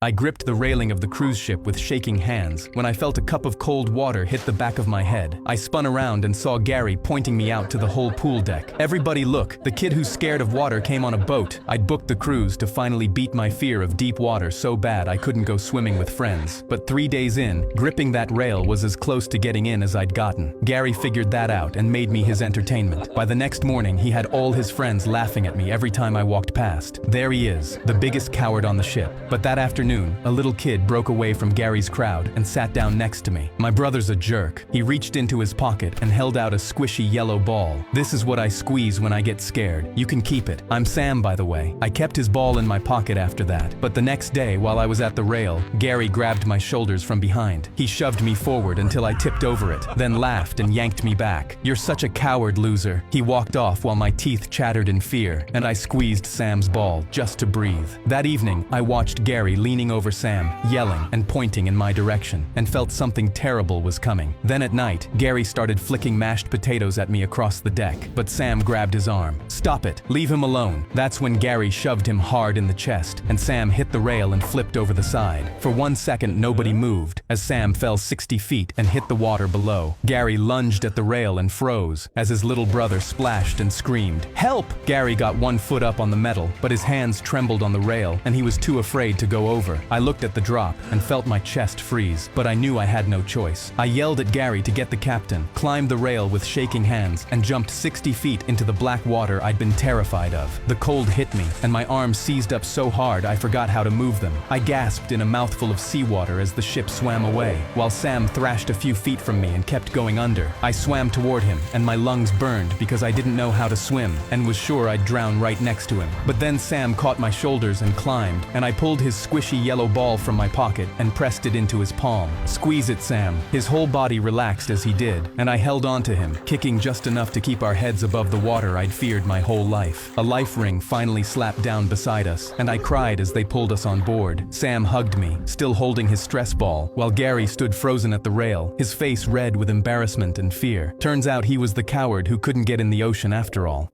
I gripped the railing of the cruise ship with shaking hands when I felt a cup of cold water hit the back of my head. I spun around and saw Gary pointing me out to the whole pool deck. "Everybody look, the kid who's scared of water came on a boat." I'd booked the cruise to finally beat my fear of deep water so bad I couldn't go swimming with friends. But 3 days in, gripping that rail was as close to getting in as I'd gotten. Gary figured that out and made me his entertainment. By the next morning, he had all his friends laughing at me every time I walked past. There he is, the biggest coward on the ship. But that afternoon, a little kid broke away from Gary's crowd and sat down next to me. My brother's a jerk. He reached into his pocket and held out a squishy yellow ball. "This is what I squeeze when I get scared. You can keep it. I'm Sam, by the way." I kept his ball in my pocket after that. But the next day, while I was at the rail, Gary grabbed my shoulders from behind. He shoved me forward until I tipped over it, then laughed and yanked me back. "You're such a coward, loser." He walked off while my teeth chattered in fear, and I squeezed Sam's ball just to breathe. That evening, I watched Gary leaning over Sam, yelling and pointing in my direction, and felt something terrible was coming. Then at night, Gary started flicking mashed potatoes at me across the deck, but Sam grabbed his arm. "Stop it, leave him alone." That's when Gary shoved him hard in the chest, and Sam hit the rail and flipped over the side. For 1 second, nobody moved, as Sam fell 60 feet and hit the water below. Gary lunged at the rail and froze, as his little brother splashed and screamed, "Help!" Gary got 1 foot up on the metal, but his hands trembled on the rail, and he was too afraid to go over. I looked at the drop and felt my chest freeze, but I knew I had no choice. I yelled at Gary to get the captain, climbed the rail with shaking hands, and jumped 60 feet into the black water I'd been terrified of. The cold hit me, and my arms seized up so hard I forgot how to move them. I gasped in a mouthful of seawater as the ship swam away, while Sam thrashed a few feet from me and kept going under. I swam toward him, and my lungs burned because I didn't know how to swim, and was sure I'd drown right next to him. But then Sam caught my shoulders and climbed, and I pulled his squishy yellow ball from my pocket and pressed it into his palm. "Squeeze it, Sam." His whole body relaxed as he did, and I held on to him, kicking just enough to keep our heads above the water I'd feared my whole life. A life ring finally slapped down beside us, and I cried as they pulled us on board. Sam hugged me, still holding his stress ball, while Gary stood frozen at the rail, his face red with embarrassment and fear. Turns out he was the coward who couldn't get in the ocean after all.